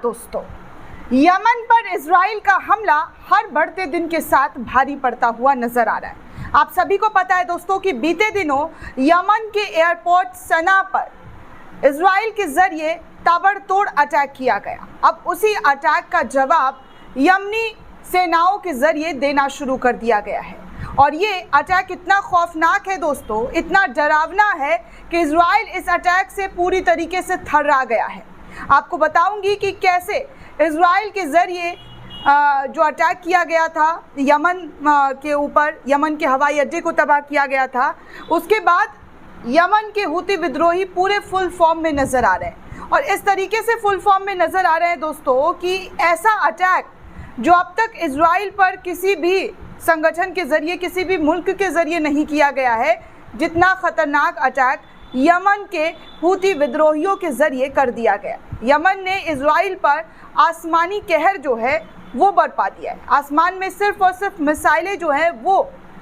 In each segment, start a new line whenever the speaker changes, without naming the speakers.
दोस्तों, यमन पर इजराइल का हमला हर बढ़ते दिन के साथ भारी पड़ता हुआ नजर आ रहा है। आप सभी को पता है दोस्तों कि बीते दिनों यमन के एयरपोर्ट सना पर इजराइल के जरिए ताबड़तोड़ अटैक किया गया। अब उसी अटैक का जवाब यमनी सेनाओं के जरिए देना शुरू कर दिया गया है और ये अटैक इतना खौफनाक है दोस्तों, इतना डरावना है कि इजराइल इस अटैक से पूरी तरीके से थर्रा गया है। आपको बताऊंगी कि कैसे इजराइल के ज़रिए जो अटैक किया गया था यमन के ऊपर, यमन के हवाई अड्डे को तबाह किया गया था, उसके बाद यमन के हूती विद्रोही पूरे फुल फॉर्म में नज़र आ रहे हैं। और इस तरीके से फुल फॉर्म में नज़र आ रहे हैं दोस्तों कि ऐसा अटैक जो अब तक इजराइल पर किसी भी संगठन के ज़रिए, किसी भी मुल्क के ज़रिए नहीं किया गया है, जितना ख़तरनाक अटैक यमन के हूती विद्रोहियों के ज़रिए कर दिया गया। यमन ने इजराइल पर आसमानी कहर जो है वो बरपा दिया है। आसमान में सिर्फ और सिर्फ मिसाइलें जो हैं वो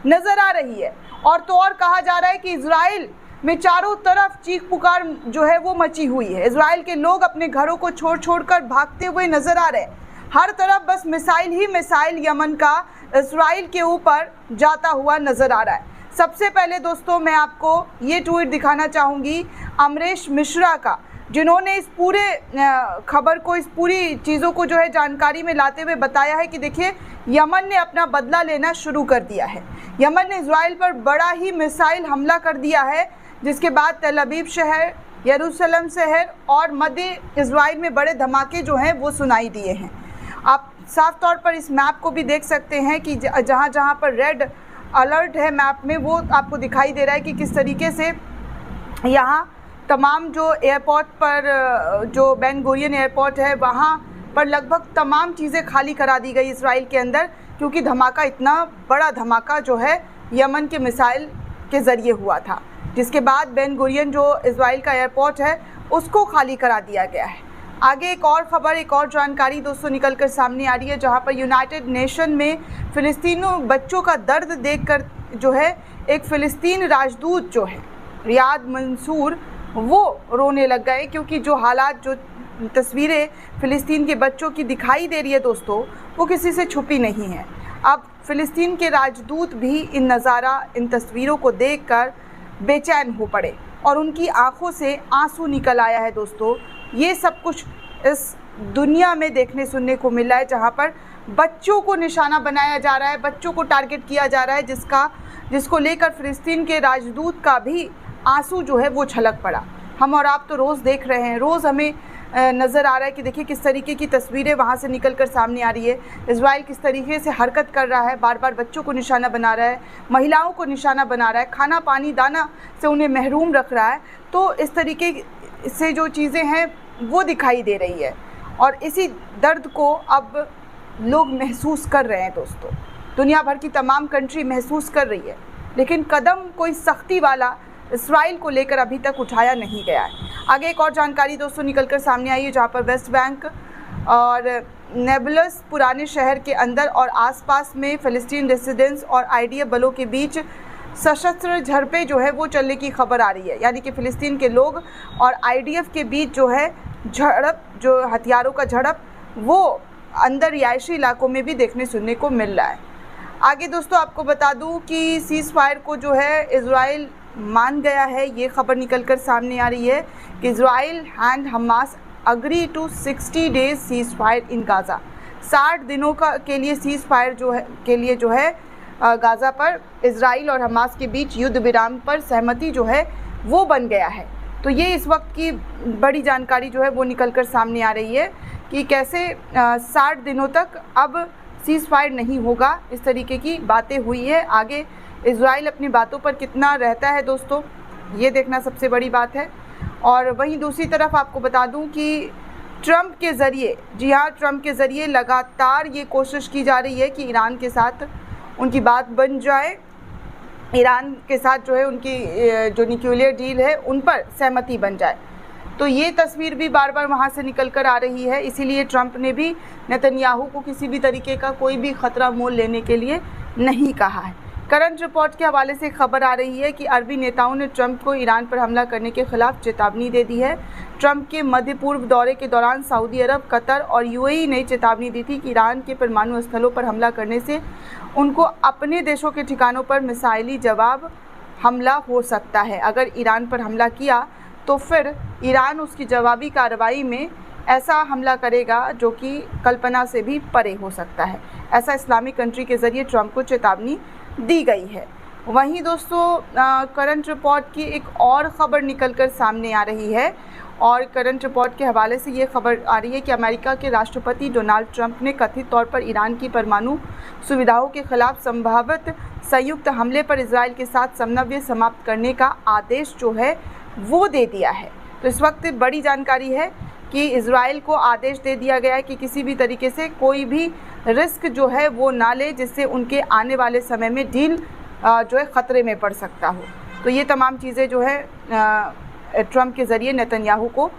नज़र आ रही है और तो और कहा जा रहा है कि इजराइल में चारों तरफ चीख पुकार जो है वो मची हुई है। इजराइल के लोग अपने घरों को छोड़ कर भागते हुए नज़र आ रहे हैं। हर तरफ बस मिसाइल ही मिसाइल यमन का इजराइल के ऊपर जाता हुआ नज़र आ रहा है। सबसे पहले दोस्तों मैं आपको ये ट्वीट दिखाना चाहूँगी अमरीश मिश्रा का, जिन्होंने इस पूरे खबर को, इस पूरी चीज़ों को जो है जानकारी में लाते हुए बताया है कि देखिए यमन ने अपना बदला लेना शुरू कर दिया है। यमन ने इजराइल पर बड़ा ही मिसाइल हमला कर दिया है, जिसके बाद तेल अवीव शहर, यरूशलेम शहर और मध्य इजराइल में बड़े धमाके जो हैं वो सुनाई दिए हैं। आप साफ तौर पर इस मैप को भी देख सकते हैं कि जहाँ जहाँ पर रेड अलर्ट है मैप में, वो आपको दिखाई दे रहा है कि किस तरीके से यहाँ तमाम जो एयरपोर्ट पर, जो बेन गुरियन एयरपोर्ट है, वहाँ पर लगभग तमाम चीज़ें खाली करा दी गई इसराइल के अंदर, क्योंकि धमाका, इतना बड़ा धमाका जो है यमन के मिसाइल के ज़रिए हुआ था, जिसके बाद बेन गुरियन जो इसराइल का एयरपोर्ट है उसको खाली करा दिया गया है। आगे एक और ख़बर, एक और जानकारी दोस्तों निकल कर सामने आ रही है, जहाँ पर यूनाइटेड नेशन में फ़िलिस्तीनी बच्चों का दर्द देखकर जो है एक फ़िलिस्तीन राजदूत जो है रियाद मंसूर वो रोने लग गए, क्योंकि जो हालात, जो तस्वीरें फ़िलिस्तीन के बच्चों की दिखाई दे रही है दोस्तों, वो किसी से छुपी नहीं है। अब फ़िलिस्तीन के राजदूत भी इन तस्वीरों को देखकर बेचैन हो पड़े और उनकी आंखों से आंसू निकल आया है दोस्तों। ये सब कुछ इस दुनिया में देखने सुनने को मिला है, जहाँ पर बच्चों को निशाना बनाया जा रहा है, बच्चों को टारगेट किया जा रहा है, जिसको लेकर फ़िलिस्तीन के राजदूत का भी आंसू जो है वो छलक पड़ा। हम और आप तो रोज़ देख रहे हैं, रोज़ हमें नज़र आ रहा है कि देखिए किस तरीके की तस्वीरें वहाँ से निकल कर सामने आ रही है। इजराइल किस तरीके से हरकत कर रहा है, बार बार बच्चों को निशाना बना रहा है, महिलाओं को निशाना बना रहा है, खाना पानी दाना से उन्हें महरूम रख रहा है। तो इस तरीके से जो चीज़ें हैं वो दिखाई दे रही है और इसी दर्द को अब लोग महसूस कर रहे हैं दोस्तों। दुनिया भर की तमाम कंट्री महसूस कर रही है, लेकिन कदम कोई सख्ती वाला इसराइल को लेकर अभी तक उठाया नहीं गया है। आगे एक और जानकारी दोस्तों निकल कर सामने आई है, जहाँ पर वेस्ट बैंक और नेबलस पुराने शहर के अंदर और आसपास में फ़िलिस्तीन रेसिडेंट्स और आईडीएफ बलों के बीच सशस्त्र झड़पें जो है वो चलने की खबर आ रही है। यानी कि फ़िलिस्तीन के लोग और आईडीएफ के बीच जो है झड़प, जो हथियारों का झड़प, वो अंदर रिहायशी इलाकों में भी देखने सुनने को मिल रहा है। आगे दोस्तों आपको बता दूं कि सीज़ फायर को जो है इजराइल मान गया है। ये खबर निकल कर सामने आ रही है कि Israel and Hamas agree to 60 days ceasefire in Gaza. 60 दिनों के लिए सीज़ फायर जो है गाज़ा पर इजराइल और हमास के बीच युद्ध विराम पर सहमति जो है वो बन गया है। तो ये इस वक्त की बड़ी जानकारी जो है वो निकल कर सामने आ रही है कि कैसे 60 दिनों तक अब सीज़ फायर नहीं होगा, इस तरीके की बातें हुई है। आगे इजराइल अपनी बातों पर कितना रहता है दोस्तों, ये देखना सबसे बड़ी बात है। और वहीं दूसरी तरफ आपको बता दूं कि ट्रंप के ज़रिए, जी हाँ, ट्रंप के ज़रिए लगातार ये कोशिश की जा रही है कि ईरान के साथ उनकी बात बन जाए, ईरान के साथ जो है उनकी जो न्यूक्लियर डील है उन पर सहमति बन जाए। तो ये तस्वीर भी बार बार वहाँ से निकल कर आ रही है। इसीलिए ट्रंप ने भी नेतन्याहू को किसी भी तरीके का कोई भी ख़तरा मोल लेने के लिए नहीं कहा है। करंट रिपोर्ट के हवाले से खबर आ रही है कि अरबी नेताओं ने ट्रंप को ईरान पर हमला करने के खिलाफ चेतावनी दे दी है। ट्रंप के मध्य पूर्व दौरे के दौरान सऊदी अरब, कतर और यूएई ने चेतावनी दी थी कि ईरान के परमाणु स्थलों पर हमला करने से उनको अपने देशों के ठिकानों पर मिसाइली जवाब हमला हो सकता है। अगर ईरान पर हमला किया तो फिर ईरान उसकी जवाबी कार्रवाई में ऐसा हमला करेगा जो कि कल्पना से भी परे हो सकता है। ऐसा इस्लामिक कंट्री के ज़रिए ट्रंप को चेतावनी दी गई है। वहीं दोस्तों करंट रिपोर्ट की एक और ख़बर निकलकर सामने आ रही है और करंट रिपोर्ट के हवाले से ये खबर आ रही है कि अमेरिका के राष्ट्रपति डोनाल्ड ट्रंप ने कथित तौर पर ईरान की परमाणु सुविधाओं के खिलाफ संभावित संयुक्त हमले पर इजराइल के साथ समन्वय समाप्त करने का आदेश जो है वो दे दिया है। तो इस वक्त बड़ी जानकारी है कि इजराइल को आदेश दे दिया गया है कि किसी भी तरीके से कोई भी रिस्क जो है वो ना ले, जिससे उनके आने वाले समय में डील जो है ख़तरे में पड़ सकता हो। तो ये तमाम चीज़ें जो है ट्रंप के ज़रिए नेतन्याहू को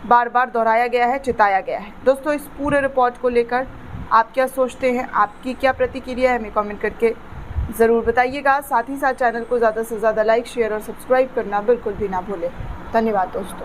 बार बार दोहराया गया है, चिताया गया है। दोस्तों इस पूरे रिपोर्ट को लेकर आप क्या सोचते हैं, आपकी क्या प्रतिक्रिया है, हमें कमेंट करके ज़रूर बताइएगा। साथ ही साथ चैनल को ज़्यादा से ज़्यादा लाइक, शेयर और सब्सक्राइब करना बिल्कुल भी ना भूलें। धन्यवाद दोस्तों।